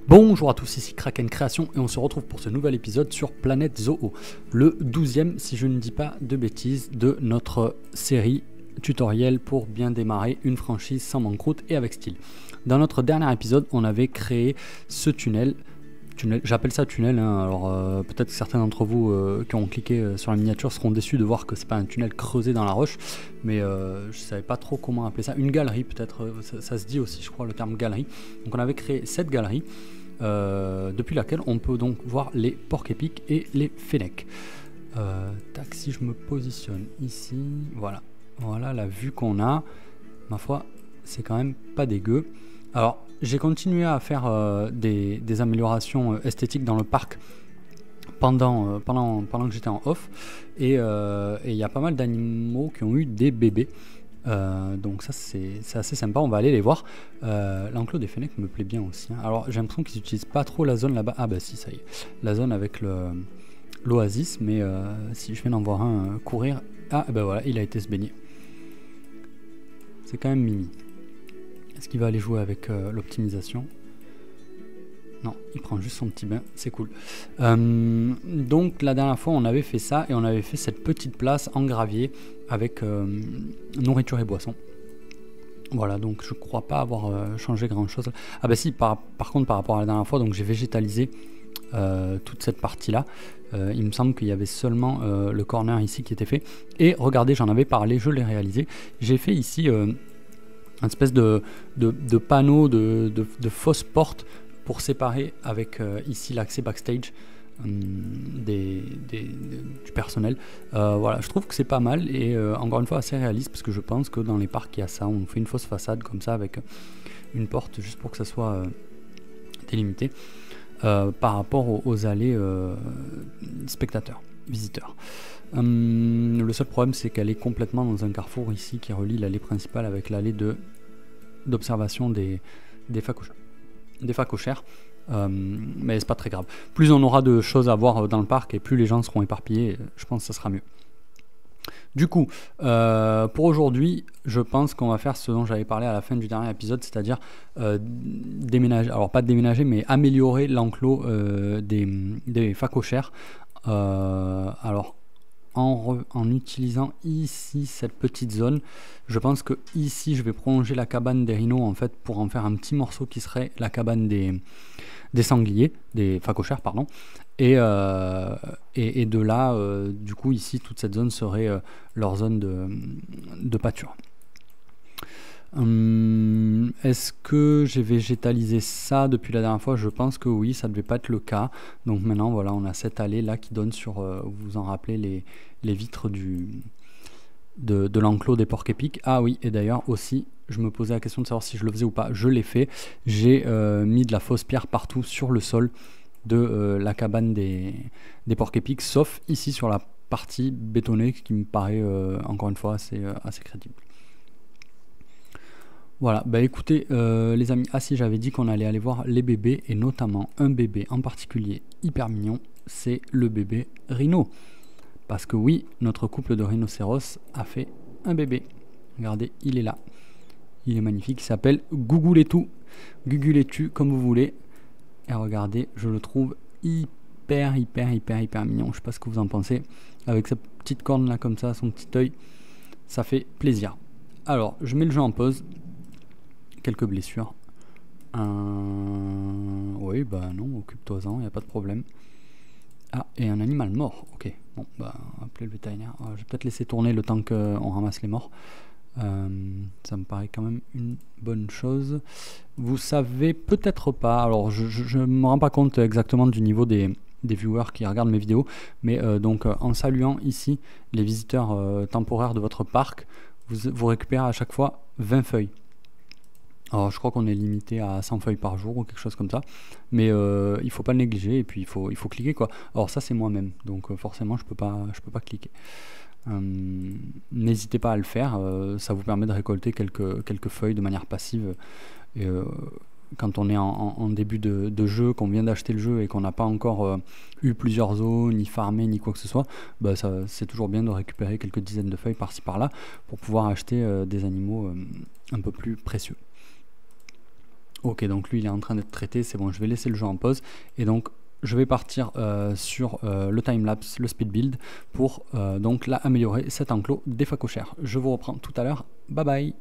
Bonjour à tous, ici Kraken Création et on se retrouve pour ce nouvel épisode sur Planète Zoo, le 12e, si je ne dis pas de bêtises, de notre série tutoriel pour bien démarrer une franchise sans banqueroute et avec style. Dans notre dernier épisode, on avait créé ce tunnel, j'appelle ça tunnel, hein, alors peut-être que certains d'entre vous qui ont cliqué sur la miniature seront déçus de voir que c'est pas un tunnel creusé dans la roche, mais je savais pas trop comment appeler ça, une galerie peut-être, ça se dit aussi je crois le terme galerie. Donc on avait créé cette galerie depuis laquelle on peut donc voir les porcs-épics et les fennecs. Tac, si je me positionne ici, voilà la vue qu'on a, ma foi c'est quand même pas dégueu. Alors j'ai continué à faire des améliorations esthétiques dans le parc pendant que j'étais en off, et il y a pas mal d'animaux qui ont eu des bébés. Donc ça c'est assez sympa, on va aller les voir. L'enclos des fennecs me plaît bien aussi, hein. Alors j'ai l'impression qu'ils n'utilisent pas trop la zone là-bas. Ah bah si, ça y est, la zone avec l'oasis, mais si je viens d'en voir un courir, ah bah voilà, il a été se baigner. C'est quand même mimi. Est-ce qu'il va aller jouer avec l'optimisation? Non, il prend juste son petit bain, c'est cool. Donc la dernière fois on avait fait ça, et on avait fait cette petite place en gravier avec nourriture et boisson. Voilà, donc je crois pas avoir changé grand chose. Ah bah si, par contre par rapport à la dernière fois, donc j'ai végétalisé toute cette partie là. Il me semble qu'il y avait seulement le corner ici qui était fait. Et regardez, j'en avais parlé, je l'ai réalisé. J'ai fait ici une espèce de panneau de fausses portes pour séparer avec ici l'accès backstage du personnel. Voilà, je trouve que c'est pas mal, et encore une fois assez réaliste, parce que je pense que dans les parcs il y a ça, on fait une fausse façade comme ça avec une porte juste pour que ça soit délimité par rapport aux allées spectateurs, visiteurs. Le seul problème c'est qu'elle est complètement dans un carrefour ici qui relie l'allée principale avec l'allée d'observation des phacochères, mais c'est pas très grave. Plus on aura de choses à voir dans le parc et plus les gens seront éparpillés, je pense que ça sera mieux. Du coup, pour aujourd'hui, je pense qu'on va faire ce dont j'avais parlé à la fin du dernier épisode, c'est-à-dire déménager, alors pas déménager, mais améliorer l'enclos des phacochères. Alors, en utilisant ici cette petite zone, je pense que ici je vais prolonger la cabane des rhinos en fait, pour en faire un petit morceau qui serait la cabane des sangliers, des phacochères pardon, et de là du coup ici toute cette zone serait leur zone de pâture. Est-ce que j'ai végétalisé ça depuis la dernière fois? Je pense que oui, ça ne devait pas être le cas. Donc maintenant voilà, on a cette allée là qui donne sur, vous vous en rappelez, les vitres de l'enclos des porcs-épics. Ah oui, et d'ailleurs aussi, je me posais la question de savoir si je le faisais ou pas. Je l'ai fait, j'ai mis de la fausse pierre partout sur le sol de la cabane des porcs-épics, sauf ici sur la partie bétonnée qui me paraît encore une fois assez crédible. Voilà, bah écoutez les amis, ah si, j'avais dit qu'on allait aller voir les bébés, et notamment un bébé en particulier hyper mignon, c'est le bébé rhino. Parce que oui, notre couple de rhinocéros a fait un bébé. Regardez, il est là. Il est magnifique, il s'appelle Guguletu. Guguletu, comme vous voulez. Et regardez, je le trouve hyper mignon. Je sais pas ce que vous en pensez. Avec sa petite corne là comme ça, son petit œil, ça fait plaisir. Alors, je mets le jeu en pause. Quelques blessures. Oui, bah non, occupe-toi-en, il n'y a pas de problème. Ah, et un animal mort, ok. Bon, bah, appelez le vétérinaire. Je vais peut-être laisser tourner le temps qu'on ramasse les morts. Ça me paraît quand même une bonne chose. Vous savez peut-être pas, alors je ne me rends pas compte exactement du niveau des viewers qui regardent mes vidéos, mais donc en saluant ici les visiteurs temporaires de votre parc, vous récupérez à chaque fois 20 feuilles. Alors je crois qu'on est limité à 100 feuilles par jour ou quelque chose comme ça, mais il faut pas le négliger, et puis il faut cliquer quoi. Alors ça c'est moi-même, donc forcément je peux pas cliquer. N'hésitez pas à le faire, ça vous permet de récolter quelques feuilles de manière passive. Et, quand on est en début de jeu, qu'on vient d'acheter le jeu et qu'on n'a pas encore eu plusieurs zones, ni farmé, ni quoi que ce soit, bah c'est toujours bien de récupérer quelques dizaines de feuilles par-ci par-là pour pouvoir acheter des animaux un peu plus précieux. Ok, donc lui il est en train d'être traité, c'est bon, je vais laisser le jeu en pause. Et donc je vais partir sur le timelapse, le speed build, pour donc là améliorer cet enclos des phacochères. Je vous reprends tout à l'heure, bye bye.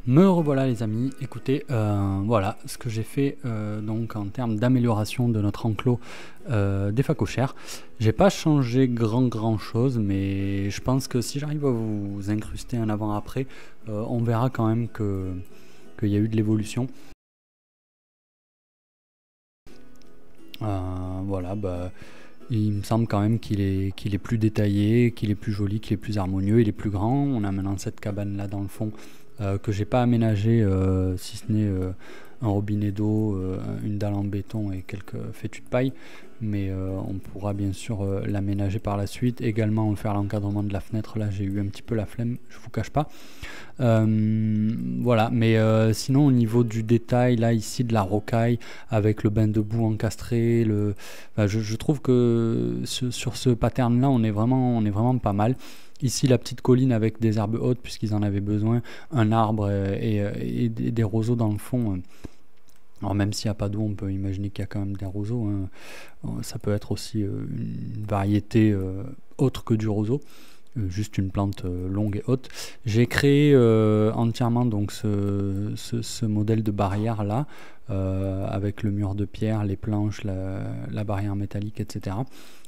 Me revoilà les amis, écoutez, voilà ce que j'ai fait donc en termes d'amélioration de notre enclos des phacochères. J'ai pas changé grand chose, mais je pense que si j'arrive à vous incruster un avant-après, on verra quand même qu'il y a eu de l'évolution. Voilà, il me semble quand même qu'il est plus détaillé, qu'il est plus joli, qu'il est plus harmonieux, il est plus grand. On a maintenant cette cabane là dans le fond que j'ai pas aménagé, si ce n'est un robinet d'eau, une dalle en béton et quelques fétus de paille, mais on pourra bien sûr l'aménager par la suite. Également faire l'encadrement de la fenêtre, là j'ai eu un petit peu la flemme, je vous cache pas. Voilà, mais sinon au niveau du détail, là ici de la rocaille avec le bain de boue encastré, je trouve que sur ce pattern là on est vraiment pas mal. Ici la petite colline avec des herbes hautes puisqu'ils en avaient besoin, un arbre et des roseaux dans le fond. Alors même s'il n'y a pas d'eau, on peut imaginer qu'il y a quand même des roseaux, hein. Ça peut être aussi une variété autre que du roseau. Juste une plante longue et haute. J'ai créé entièrement donc ce modèle de barrière là, avec le mur de pierre, les planches, la barrière métallique, etc.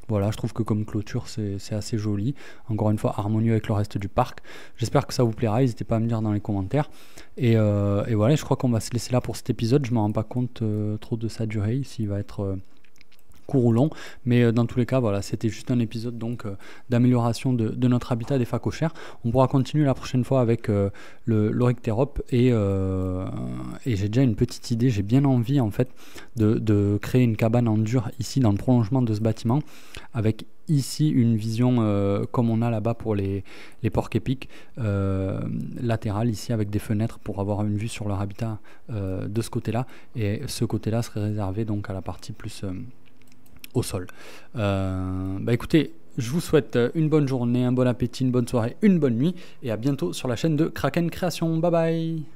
Voilà, je trouve que comme clôture c'est assez joli. Encore une fois, harmonieux avec le reste du parc. J'espère que ça vous plaira, n'hésitez pas à me dire dans les commentaires. Et voilà, je crois qu'on va se laisser là pour cet épisode. Je ne me rends pas compte trop de sa durée, s'il va être court ou long, mais dans tous les cas voilà, c'était juste un épisode donc d'amélioration de notre habitat des phacochères. On pourra continuer la prochaine fois avec l'Oryctérope et j'ai déjà une petite idée, j'ai bien envie en fait de créer une cabane en dur ici dans le prolongement de ce bâtiment avec ici une vision comme on a là-bas pour les porcs-épics latérales ici avec des fenêtres pour avoir une vue sur leur habitat de ce côté-là, et ce côté-là serait réservé donc à la partie plus au sol. Écoutez, je vous souhaite une bonne journée, un bon appétit, une bonne soirée, une bonne nuit, et à bientôt sur la chaîne de Kraken Création. Bye bye.